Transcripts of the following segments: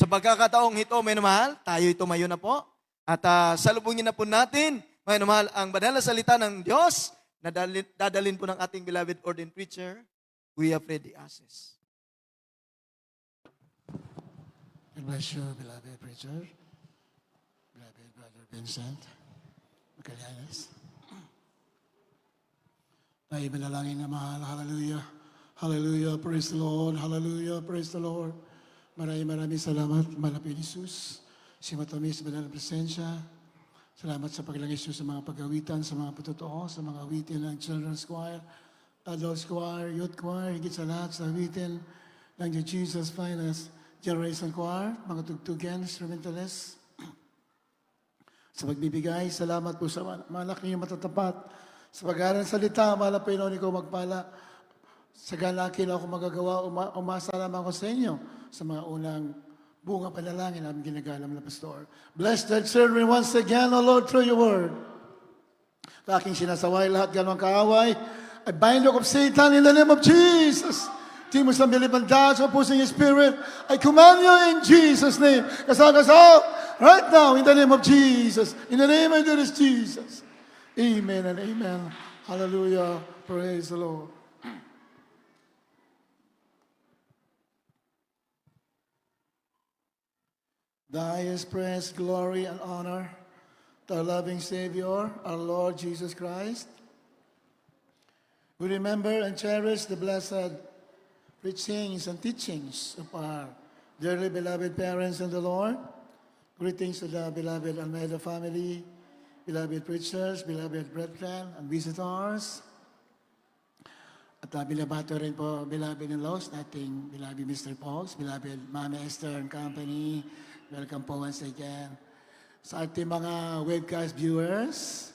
Sa pagkakataong ito, may namahal, tayo'y tumayo na po. At salubungin na po natin, may namahal, ang banal na salita ng Diyos na dadalhin po ng ating beloved ordained preacher, Kuya Freddy Ases. God bless you, beloved preacher, beloved Brother Vincent Magallanes. Tayo manalangin na mahal. Hallelujah. Hallelujah. Praise the Lord. Hallelujah. Praise the Lord. Maraming salamat, Malapit Jesus. Si matamis, banal na presensya. Salamat sa paglangis sa mga pag-awitan, sa mga patotoo, sa mga awitin ng Children's Choir, Adults Choir, Youth Choir, higit sa lahat sa awitin ng The Jesus Finest Generation Choir, mga tugtugan, instrumentalists. Sa pagbibigay, salamat po sa malaki yung matatapat. Sa pag-aaral ng salita, mahal na Panginoon, ikaw magpala. Sa galaki na ako magagawa, umasa lamang ako sa inyo sa mga unang bunga panalangin namin ginagalam na pastor. Bless that children once again, O Lord, through your word. Sa aking sinasaway lahat ganong kaaway, I bind up Satan in the name of Jesus. Timos ng bilibanda sa pusing spirit, I command you in Jesus' name. Kasal, right now, in the name of Jesus. In the name of Jesus. Amen and amen. Hallelujah. Praise the Lord. The highest praise, glory, and honor to our loving Savior, our Lord Jesus Christ. We remember and cherish the blessed preachings and teachings of our dearly beloved parents in the Lord. Greetings to the beloved Almeida family, beloved preachers, beloved brethren, and visitors. At binabato rin po, beloved in-laws, nating beloved Mr. Pauls, beloved Mama Esther and company. Welcome po once again. Sa ating mga webcast viewers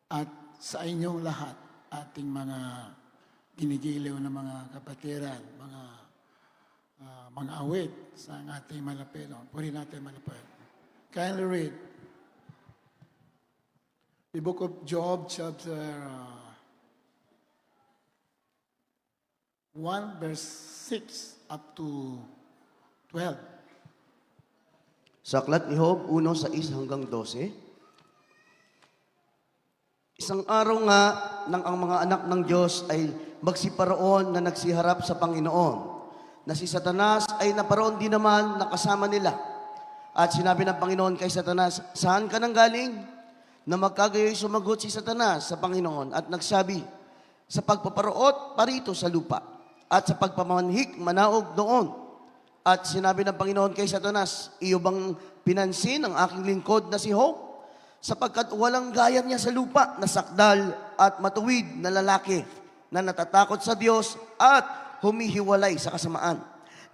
at sa inyong lahat, ating mga ginigiliw na mga kapatiran, mga awit sa ating malapilon. Puri natin malapit. Kindly read the book of Job, chapter 1, verse 6 up to 12. Sa aklat ni Job, 1:6 hanggang 12. Isang araw nga nang ang mga anak ng Diyos ay magsiparoon na nagsiharap sa Panginoon, na si Satanas ay naparoon din naman na kasama nila. At sinabi ng Panginoon kay Satanas, "Saan ka nang galing?" Na magkagayoy sumagot si Satanas sa Panginoon at nagsabi, "Sa pagpaparoot parito sa lupa, at sa pagpamanhik manaog doon." At sinabi ng Panginoon kay Satanas, "Iyo bang pinansin ang aking lingkod na si Job? Sapagkat walang gaya niya sa lupa na sakdal at matuwid na lalaki na natatakot sa Diyos at humihiwalay sa kasamaan."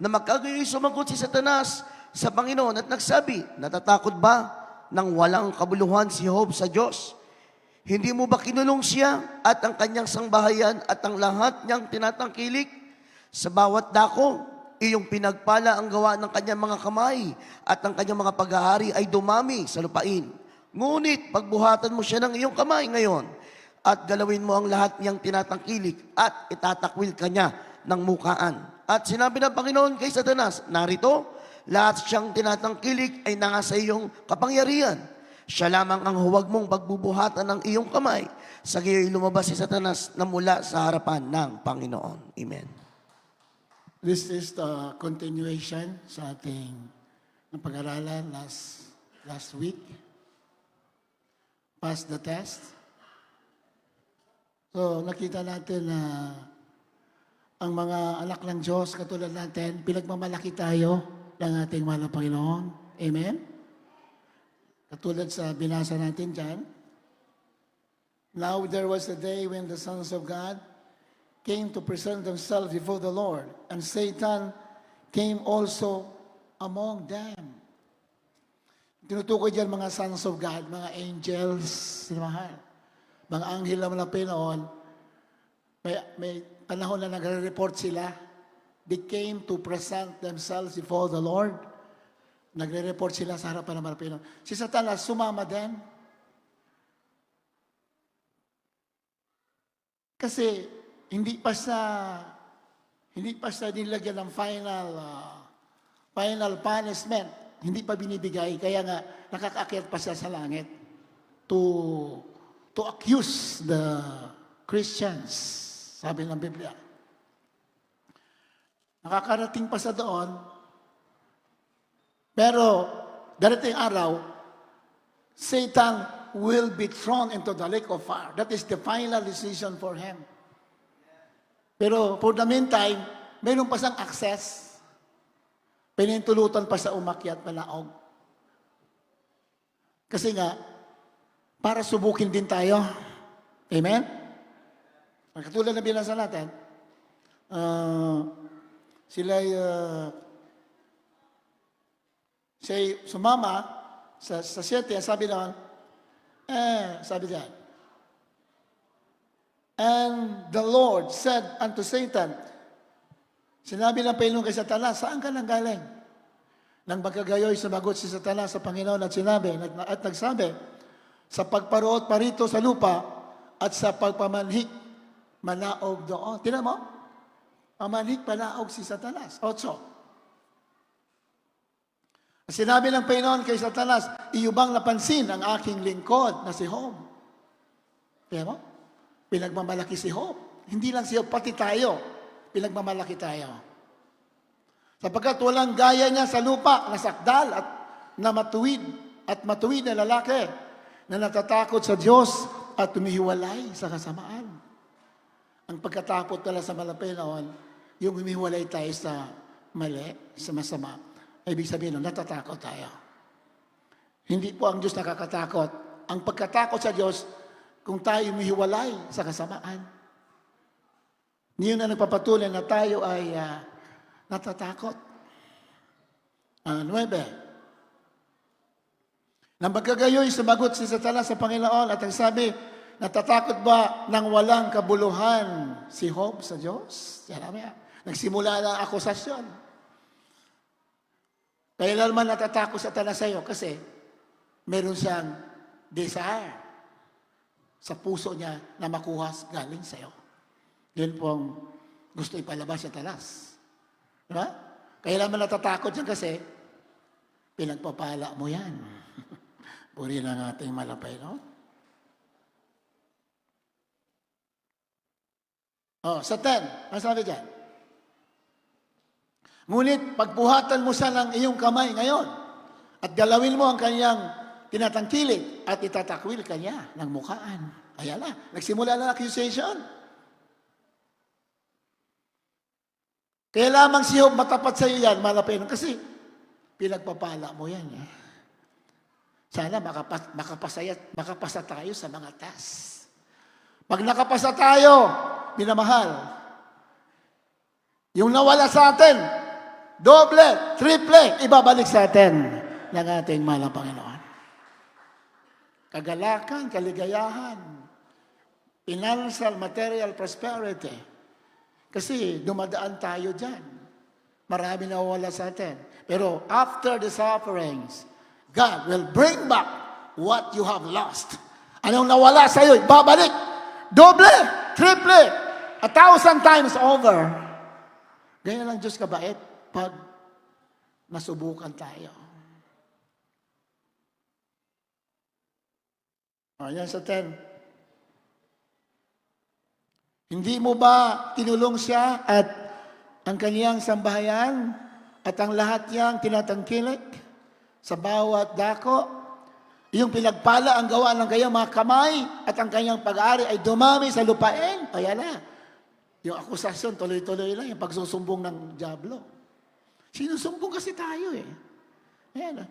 Na magkagayoy sumagot si Satanas sa Panginoon at nagsabi, "Natatakot ba nang walang kabuluhan si Job sa Diyos? Hindi mo ba kinulong siya at ang kanyang sangbahayan at ang lahat niyang tinatangkilik? Sa bawat dako, iyong pinagpala ang gawa ng kanyang mga kamay at ang kanyang mga paghahari ay dumami sa lupain. Ngunit pagbuhatan mo siya ng iyong kamay ngayon at galawin mo ang lahat niyang tinatangkilik at itatakwil ka niya ng mukaan." At sinabi ng Panginoon kay Satanas, "Narito, lahat siyang tinatangkilik ay nasa iyong kapangyarihan. Siya lamang ang huwag mong pagbubuhatan ng iyong kamay." Sa gayoy lumabas si Satanas na mula sa harapan ng Panginoon. Amen. This is the continuation sa ating pag-aralan last week. Pass the test. So, nakita natin na ang mga anak ng Diyos, katulad natin, pinagmamalaki tayo ng ating mahal na Panginoon. Amen? Katulad sa binasa natin dyan. Now there was a day when the sons of God came to present themselves before the Lord, and Satan came also among them. Tinutukoy dyan mga sons of God, mga angels, mga anghel naman ng Panginoon. May panahon na nagre-report sila. They came to present themselves before the Lord. Nagre-report sila sa harapan ng Panginoon. Si Satanas sumama din. Kasi hindi pa siya nilagyan ng final final punishment, hindi pa binibigay, kaya nga nakakaakyat pa siya sa langit to accuse the Christians, sabi ng Biblia. Nakakarating pa sa doon, pero darating araw, Satan will be thrown into the lake of fire. That is the final decision for him. Pero for the meantime, mayroon pa siyang access. Pinintulutan pa sa umakyat malaog. Kasi nga, para subukin din tayo. Amen? Katulad na binasa natin, sila'y sumama sa 7, sabi doon, sabi diyan, and the Lord said unto Satan, sinabi ng Panginoon kay Satanas, saan ka nang galing? Nang magkagayoy, sumagot si Satanas sa Panginoon at sinabi, at nagsabi, sa pagparoot parito sa lupa at sa pagpamanhik, manaog doon. Tingnan mo? Pamanhik, manaog si Satanas. 8. Sinabi ng Panginoon kay Satanas, iyubang napansin ang aking lingkod na si Job. Tingnan mo? Pinagmamalaki si Job. Hindi lang si Job, pati tayo. Pinagmamalaki tayo. Sapagkat walang gaya niya sa lupa na sakdal at na matuwid na lalaki na natatakot sa Diyos at tumihiwalay sa kasamaan. Ang pagkatakot pala sa Panginoon, yung humihiwalay tayo sa mali, sa masama, ibig sabihin nun, natatakot tayo. Hindi po ang Diyos nakakatakot. Ang pagkatakot sa Diyos, kung tayo humihiwalay sa kasamaan. Yun na nagpapatuloy na tayo ay natatakot. 9. Nang magkagayoy, sumagot si Satanas sa Panginoon at ang sabi, natatakot ba nang walang kabuluhan si Job sa Diyos? Nagsimula na ang akusasyon. Kailan man natatakot Satanas sa iyo? Kasi meron siyang desire sa puso niya na makuha galing sa iyo. Yun po ang gusto ipalabas sa Satanas. Diba? Kailan man natatakot yan kasi pinagpapala mo yan. Puri ng ating malapay, no? Sa 10, ang sabi dyan? Ngunit pagbuhatan mo siya ng iyong kamay ngayon at galawin mo ang kanyang tinatangkilik at itatakwil kanya ng mukhaan. Ayan na, nagsimula na accusation. Kaya lamang si Job matapat sa iyo yan, malapay nun, kasi pinagpapala mo yan. Sana makapasa tayo sa mga task. Pag nakapasa tayo, minamahal, yung nawala sa atin, doble, triple, ibabalik sa atin ng ating mahal na Panginoon. Kagalakan, kaligayahan, financial, material prosperity. Kasi dumadaan tayo dyan. Marami nawala sa atin. Pero after the sufferings, God will bring back what you have lost. Anong nawala sa iyo, babalik. Doble, triple, 1,000 times over. Ganyan lang Diyos kabait pag nasubukan tayo. Yan sa 10. Hindi mo ba tinulong siya at ang kaniyang sambahayan at ang lahat niyang tinatangkilik sa bawat dako? Yung pinagpala ang gawa ng kanyang mga kamay at ang kanyang pag-aari ay dumami sa lupain. Ayan na. Yung akusasyon, tuloy-tuloy lang. Yung pagsusumbong ng diablo. Sinusumbong kasi tayo eh. Ayan.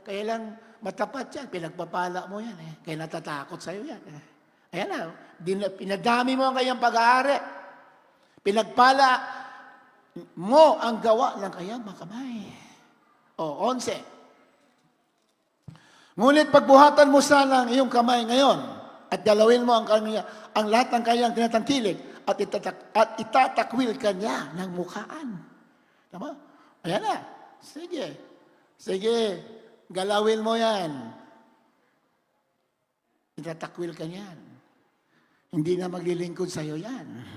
Kaya lang matapat yan. Pinagpapala mo yan eh. Kaya natatakot sa'yo yan eh. Ayan na. Pinadami mo ang kanyang pag-aari. Pinagpala mo ang gawa ng kanyang mga kamay. 11. Ngunit pagbuhatan mo sana ang iyong kamay ngayon at galawin mo ang lahat ng kanyang tinatangkilik at itatakwil kanya ng mukhaan. Tama? Ayan na. Sige. Sige. Galawin mo yan. Itatakwil kanyan. Hindi na maglilingkod sa iyo yan.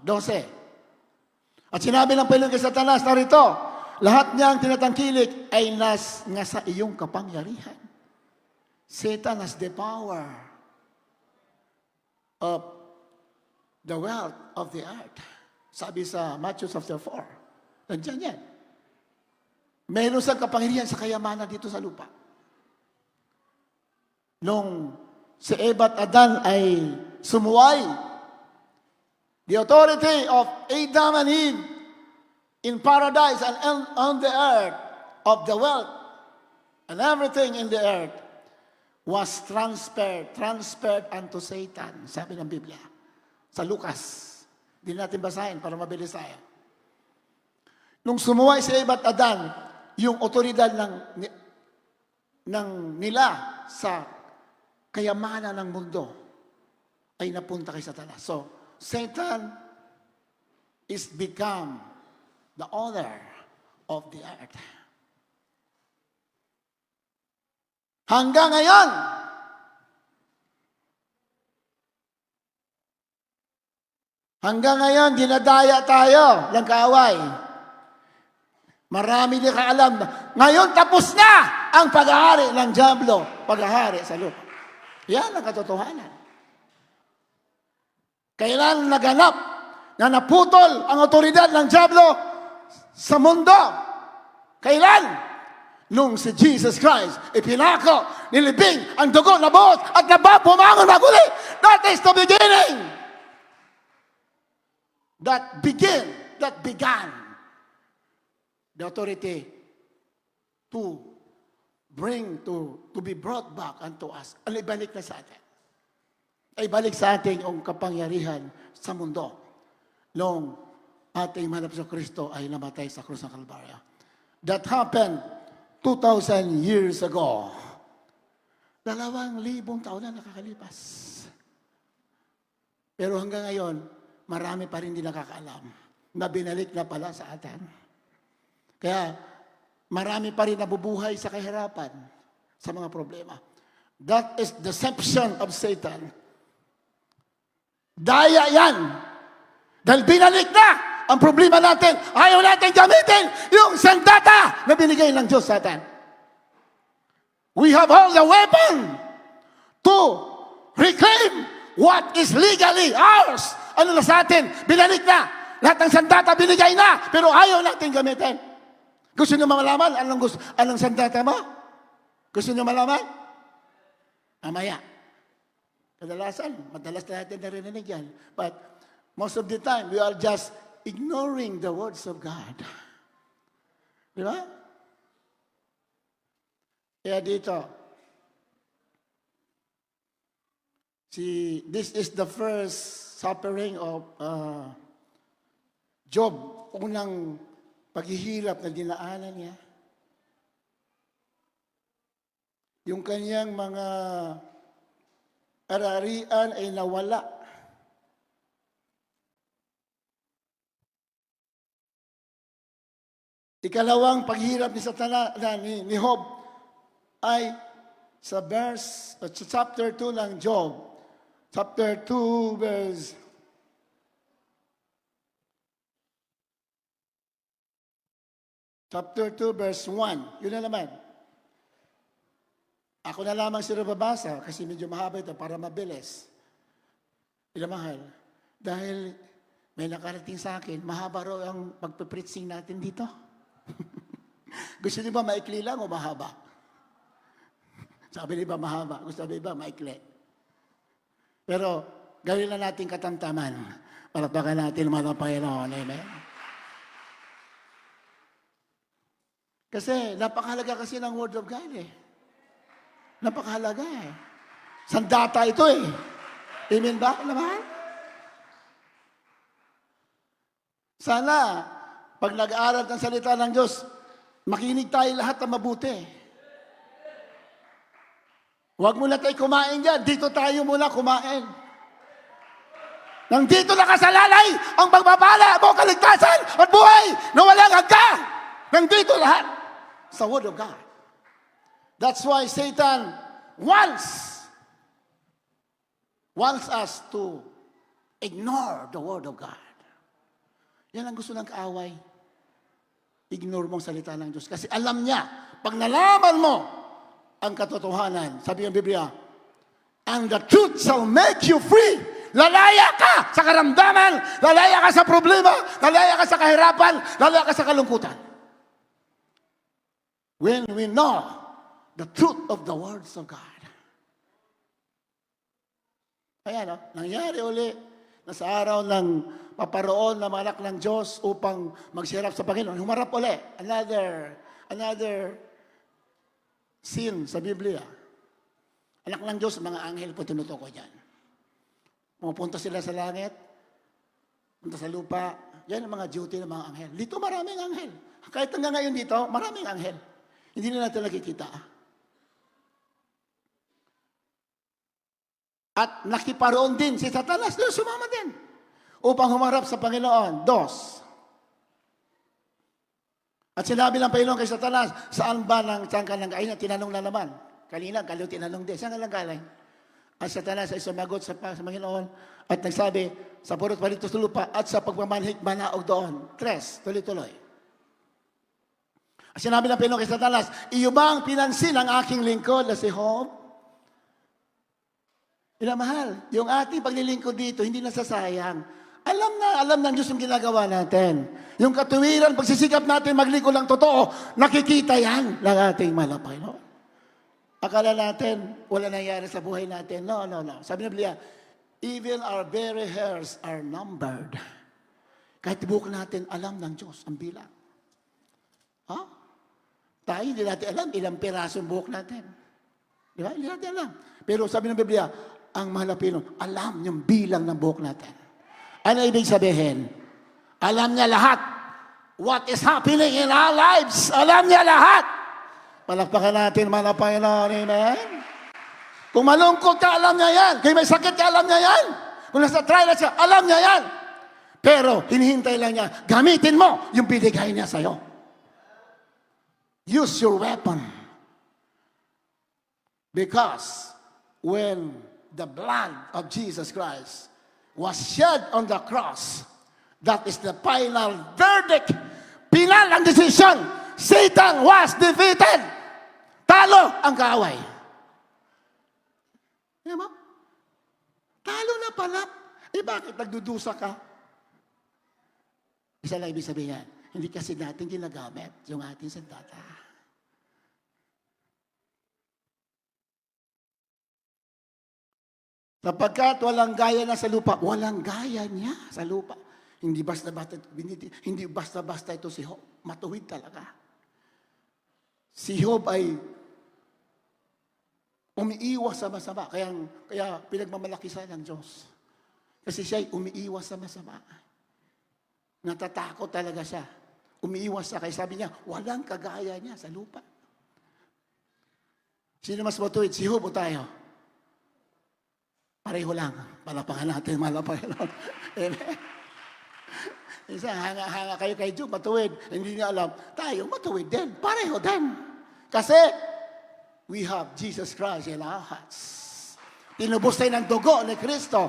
12. At sinabi ng Panginoon kay Satanas, narito, lahat niyang tinatangkilik ay nasa iyong kapangyarihan. Satan has the power of the wealth of the earth. Sabi sa Matthew chapter 4. Nandiyan yan. Meron siyang kapangyarihan sa kayamanan dito sa lupa. Nung si Eva at Adan ay sumuway, the authority of Adam and Eve in paradise and on the earth of the wealth and everything in the earth was transferred unto Satan, sabi ng Biblia. Sa Lucas. Hindi natin basahin para mabilis tayo. Nung sumuway si Eva at Adan, yung otoridad nila sa kayamanan ng mundo ay napunta kay Satanas. So, Satan is become the owner of the earth. Hanggang ngayon, dinadaya tayo ng kaaway. Marami di ka alam. Ngayon, tapos na ang paghahari ng Diablo. Paghahari sa lupa. Yan ang katotohanan. Kailan naganap na naputol ang otoridad ng Diablo sa mundo? Kailan? Nung si Jesus Christ, ipinako, nilibing ang dugo na buhos at nababumangon maguli. That is the beginning. That began the authority to be brought back unto us. Ang ibalik na sa atin. Ay balik sa atin ang kapangyarihan sa mundo. Noong ating manap sa Kristo ay namatay sa krus ng Kalbaryo. That happened 2,000 years ago. 2,000 taon na nakakalipas. Pero hanggang ngayon, marami pa rin di nakakaalam na binalik na pala sa atin. Kaya marami pa rin nabubuhay sa kahirapan, sa mga problema. That is deception of Satan. Daya yan. Dahil binalik na ang problema natin. Ayaw natin gamitin yung sandata na binigay ng Diyos sa atin. We have all the weapon to reclaim what is legally ours. Ano na sa atin? Binalik na. Lahat ng sandata binigay na. Pero ayaw natin gamitin. Gusto nyo malaman anong sandata mo? Gusto nyo malaman? Mamaya. Madalas na natin narinig yan. But most of the time, we are just ignoring the words of God. Di ba? Kaya dito, this is the first suffering of Job. Unang paghihirap na dinaanan niya. Yung kanyang mga ari-arian ay nawala. Ikalawang paghirap ni Job ay sa chapter 2 ng Job. Chapter 2 verse 1. Yun na naman. Ako na lamang sila babasa kasi medyo mahaba ito para mabilis. Ilamahal. Dahil may nakarating sa akin, mahaba raw ang pagpipreaching natin dito. Gusto niyo ba maikli lang o mahaba? Sabi niyo ba mahaba? Gusto niyo ba maikli? Pero gawin na natin katamtaman. Palapakan natin mga Panginoon. Amen? Kasi napakahalaga kasi ng Word of God eh. Napakahalaga eh. Sandata ito eh. Amen ba? Naman? Sana, pag nag-aaral ng salita ng Diyos, makinig tayo lahat na mabuti. Huwag muna tayo kumain dyan. Dito tayo muna kumain. Nang dito nakasalalay ang pagbabala mo, kaligtasan at buhay na walang hanggan. Nang dito lahat sa Word of God. That's why Satan wants us to ignore the Word of God. Yan ang gusto ng kaaway. Ignore mo ang salita ng Diyos. Kasi alam niya, pag nalaman mo ang katotohanan, sabi ng Biblia, and the truth shall make you free. Lalaya ka sa karamdaman, lalaya ka sa problema, lalaya ka sa kahirapan, lalaya ka sa kalungkutan. When we know the truth of the words of God. Kaya nangyari uli na sa araw ng paparoon ng mga anak ng Diyos upang magsirap sa Panginoon. Humarap uli. Another sin sa Biblia. Anak ng Diyos, mga anghel po tinutukoy dyan. Pumunta sila sa langit, punta sa lupa. Yan ang mga duty ng mga anghel. Dito maraming anghel. Kahit hanggang ngayon dito, maraming anghel. Hindi na natin nakikita. At nakiparoon din si Satanas, doon sumama din. Upang humarap sa Panginoon. 2. At sinabi ng Panginoon kay Satanas, saan ka nang galing? Tinanong na naman. Kanina, kaliw tinanong din. Saan ka nang galing? At Satanas ay sumagot sa Panginoon at nagsabi, sa purot palito sa lupa at sa pagmamanhik manaog doon. 3, tuloy-tuloy. At sinabi ng Panginoon kay Satanas, iyo ba ang pinansin ang aking lingkod na si Job? Minamahal, yung ating paglilingkod dito, hindi nasasayang. Alam ng Diyos yung ginagawa natin. Yung katuwiran, pagsisikap natin maglingkod ng totoo, nakikita yan ng ating malapay. No? Akala natin, wala nangyari sa buhay natin. No. Sabi ng Biblia, even our very hairs are numbered. Kahit buhok natin, alam ng Diyos ang bilang. Ha? Tayo, hindi natin alam ilang piraso yung buhok natin. Di ba? Hindi natin alam. Pero sabi ng Biblia, ang mahal na Pinoy, alam yung bilang ng buhok natin. Ano ibig sabihin? Alam niya lahat. What is happening in our lives? Alam niya lahat. Palakpakan natin, mahal na Panginoon. Amen? Kung malungkot ka, alam niya yan. Kung may sakit ka, alam niya yan. Kung nasa trial siya, alam niya yan. Pero, hinihintay lang niya, gamitin mo yung binigay niya sa'yo. Use your weapon. Because when the blood of Jesus Christ was shed on the cross, that is the final verdict. Final ang decision. Satan was defeated. Talo ang kaaway. Di ba? Talo na pala. Bakit nagdudusa ka? Isa lang ibig sabihin yan. Hindi kasi natin ginagamit yung ating sandata. Sapagkat walang gaya na sa lupa, walang gaya niya sa lupa. Hindi basta-basta ito si Job. Matuwid talaga. Si Job ay umiiwas sa masama. Kaya pinagmamalaki siya ng Diyos. Kasi siya ay umiiwas sa masama. Natatakot talaga siya. Umiiwas siya. Kaya sabi niya, walang kagaya niya sa lupa. Sino mas matuwid? Si Job o tayo? Pareho lang. Palapakan natin, malapakan natin. Amen. Isa, hanga kayo kay Job, matuwid. Hindi niya alam. Tayo, matuwid din. Pareho din. Kasi, we have Jesus Christ in our hearts. Tinubos tayo ng dugo ni Kristo.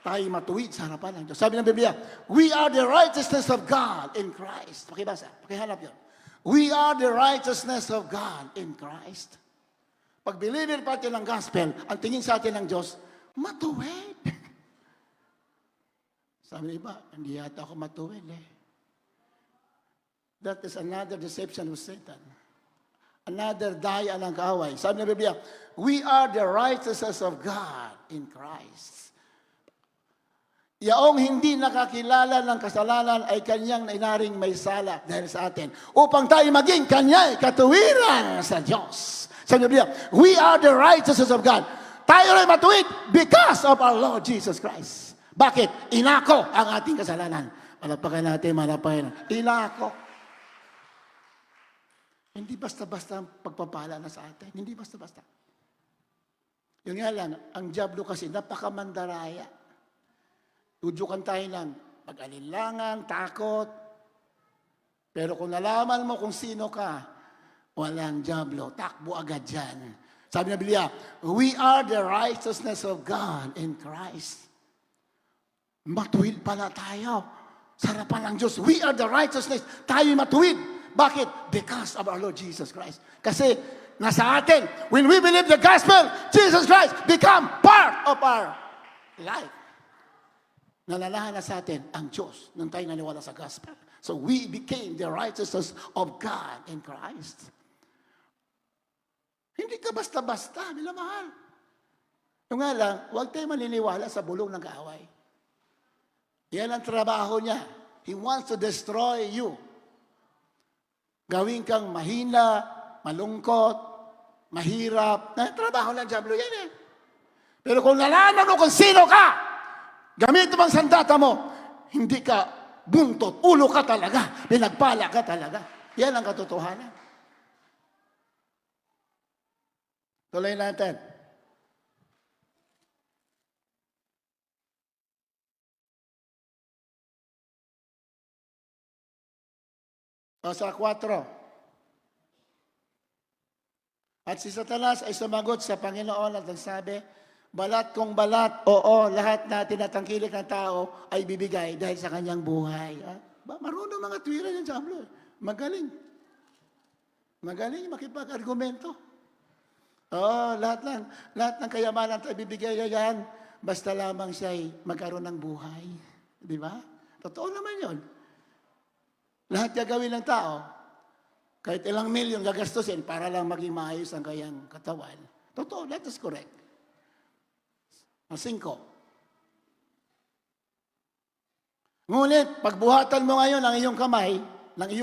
Tayo matuwid sa harapan ng Diyos. Sabi ng Biblia, we are the righteousness of God in Christ. Pakibasa, pakihanap yun. We are the righteousness of God in Christ. Pag believer pa natin ng gospel, ang tingin sa atin ng Diyos, matuwid. Sabi ng iba, hindi yata ako matuwid eh. That is another deception of Satan. Another daya ng kaaway. Sabi ng Biblia, we are the righteousness of God in Christ. Yaong hindi nakakilala ng kasalanan ay kanyang inaring may sala dahil sa atin. Upang tayo maging kanya'y katuwiran sa Diyos. Sabi ng Biblia, we are the righteousness of God. Tayo rin matuwid because of our Lord Jesus Christ. Bakit? Inako ang ating kasalanan. Malapakan natin, malapakan. Inako. Hindi basta-basta ang pagpapala na sa atin. Hindi basta-basta. Yung nga lang, ang diablo kasi napakamandaraya. Tudyukan tayo ng pag-alinlangan, takot. Pero kung nalaman mo kung sino ka, walang diablo. Takbo agad dyan. Sabi ng Biblia, we are the righteousness of God in Christ. Matuwid pala tayo. Sa harapan ng Diyos, we are the righteousness. Tayo matuwid. Bakit? Because of our Lord Jesus Christ. Kasi nasa atin, when we believe the gospel, Jesus Christ become part of our life. Nalalahan na sa atin ang Diyos nung tayo naniwala sa gospel. So we became the righteousness of God in Christ. Hindi ka basta-basta, minamahal. Yung nga lang, huwag tayo maniniwala sa bulong ng kaaway. Yan ang trabaho niya. He wants to destroy you. Gawin kang mahina, malungkot, mahirap. Trabaho ng Diablo yan eh. Pero kung nalaman mo kung sino ka, gamit mo ang sandata mo, hindi ka buntot, ulo ka talaga, pinagpala ka talaga. Yan ang katotohanan. Tuloy natin. O sa 4. At si Satanas ay sumagot sa Panginoon at nagsabi, balat kong balat, oo, lahat na tinatangkilik ng tao ay bibigay dahil sa kanyang buhay. Marunong mga tuwira yung Diablo. Magaling. Magaling makipag-argumento. Lahat ng kayamanan tayo bibigay yan, basta lamang siya'y magkaroon ng buhay. Di ba? Totoo naman yun. Lahat gagawin ng tao, kahit ilang milyon gagastusin para lang maging maayos ang kayang katawan. Totoo, that is correct. 5. Ngunit, pagbuhatan mo ngayon ng iyong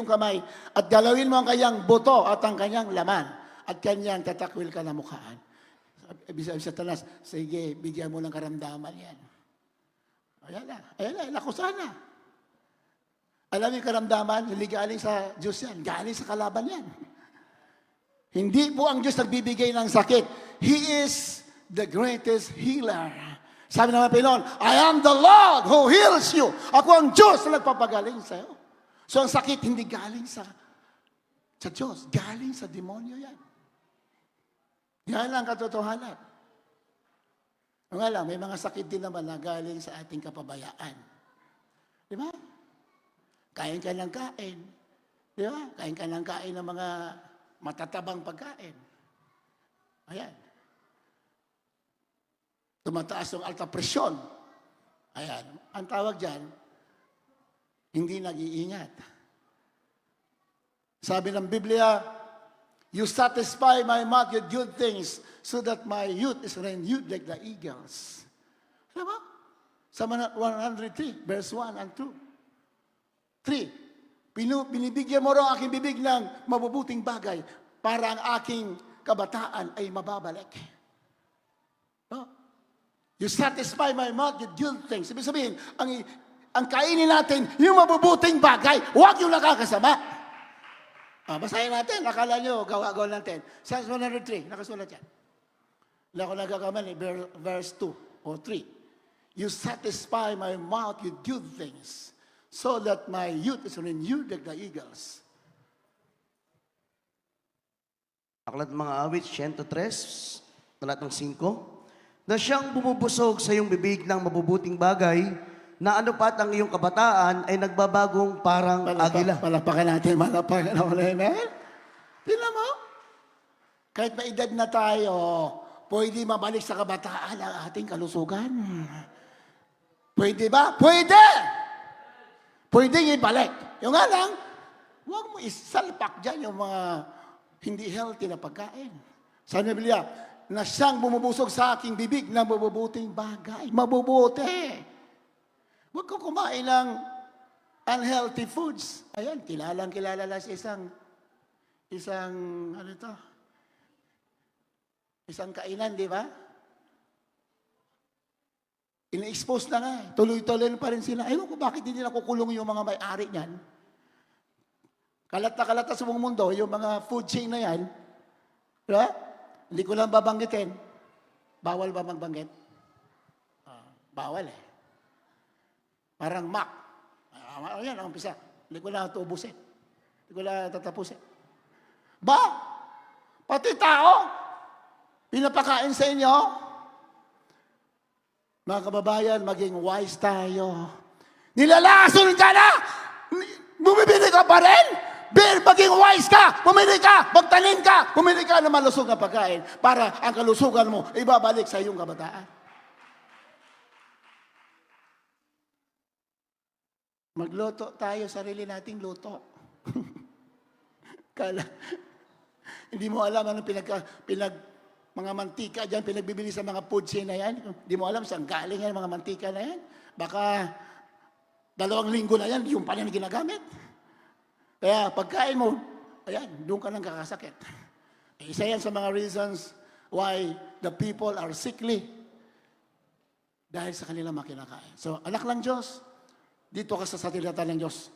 kamay, at galawin mo ang kanyang buto at ang kanyang laman, at kanyang tatakwil ka na mukhaan. Ibig sabihin sa Satanas, sige, bigyan mo ng karamdaman yan. Ayan na, lakusan na. Alam yung karamdaman, hindi galing sa Diyos yan, galing sa kalaban yan. Hindi po ang Diyos nagbibigay ng sakit. He is the greatest healer. Sabi naman Panginoon, I am the Lord who heals you. Ako ang Diyos na nagpapagaling sa iyo. So ang sakit hindi galing sa Diyos, galing sa demonyo yan. Yan ang katotohanan. Nga lang, may mga sakit din naman na galing sa ating kapabayaan. Di ba? Kain ka ng kain. Di ba? Kain ka ng kain ng mga matatabang pagkain. Ayan. Tumataas yung alta presyon. Ayan. Ang tawag dyan, hindi nag-iingat. Sabi ng Biblia, you satisfy my mouth with good things so that my youth is renewed like the eagles. Ano ba? Sa 103, verse 1 and 2. 3. Binibigyan mo raw aking bibig ng mabubuting bagay para ang aking kabataan ay mababalik. No? You satisfy my mouth with good things. Ibig sabihin, ang kainin natin, yung mabubuting bagay, huwag yung nakakasama. Basahin natin. Akala nyo, gawa natin. Psalms 103, nakasulat yan. Wala ko nagkakamali, verse 2 or 3. You satisfy my mouth with good things, so that my youth is renewed like the eagles. Aklat ng mga awit, 103, talatang 5. Na siyang bumubusog sa iyong bibig ng mabubuting bagay, na ano pat ang iyong kabataan ay nagbabagong parang agila. Palapakan natin, malapakan ako na yun. Tingnan mo. Kahit may edad na tayo, pwede mabalik sa kabataan ang ating kalusugan. Pwede ba? Pwede! Pwede ibalik. Yung nga lang, huwag mo isalpak dyan yung mga hindi healthy na pagkain. Sa Biblia, na siyang bumubusog sa aking bibig na mabubuting bagay. Mabubuti. Huwag ko kumain ng unhealthy foods. Ayan, kilala lang sa isang kainan, di ba? Ina-expose na nga. Tuloy-tuloy pa rin sila. Ewan ko bakit hindi nakukulong yung mga may-ari niyan. Kalat na kalat sa buong mundo, yung mga food chain na yan. Diba? Hindi ko lang babanggitin. Bawal ba magbanggit? Bawal eh. Parang Mac. Ayan, ang umpisa. Hindi ko lang ito ubusin. Hindi ko lang tatapusin. Pati tao, pinapakain sa inyo. Mga kababayan, maging wise tayo. Nilalason ka na! Bumibili ka pa rin? Maging wise ka! Pumili ka! Magtanim ka! Pumili ka ng malusog na pagkain para ang kalusugan mo ibabalik sa iyong kabataan. Magluto tayo, sarili nating luto. Kala, hindi mo alam anong mga mantika dyan, pinagbibili sa mga food chain na yan. Hindi mo alam saan galing yan, mga mantika na yan. Baka 2 linggo na yan, yung pa na ginagamit. Kaya pagkain mo, ayan, doon ka nang kakasakit. Isa yan sa mga reasons why the people are sickly dahil sa kanilang mga kinakain. So, anak ng Diyos, dito ka sa salita ng Diyos.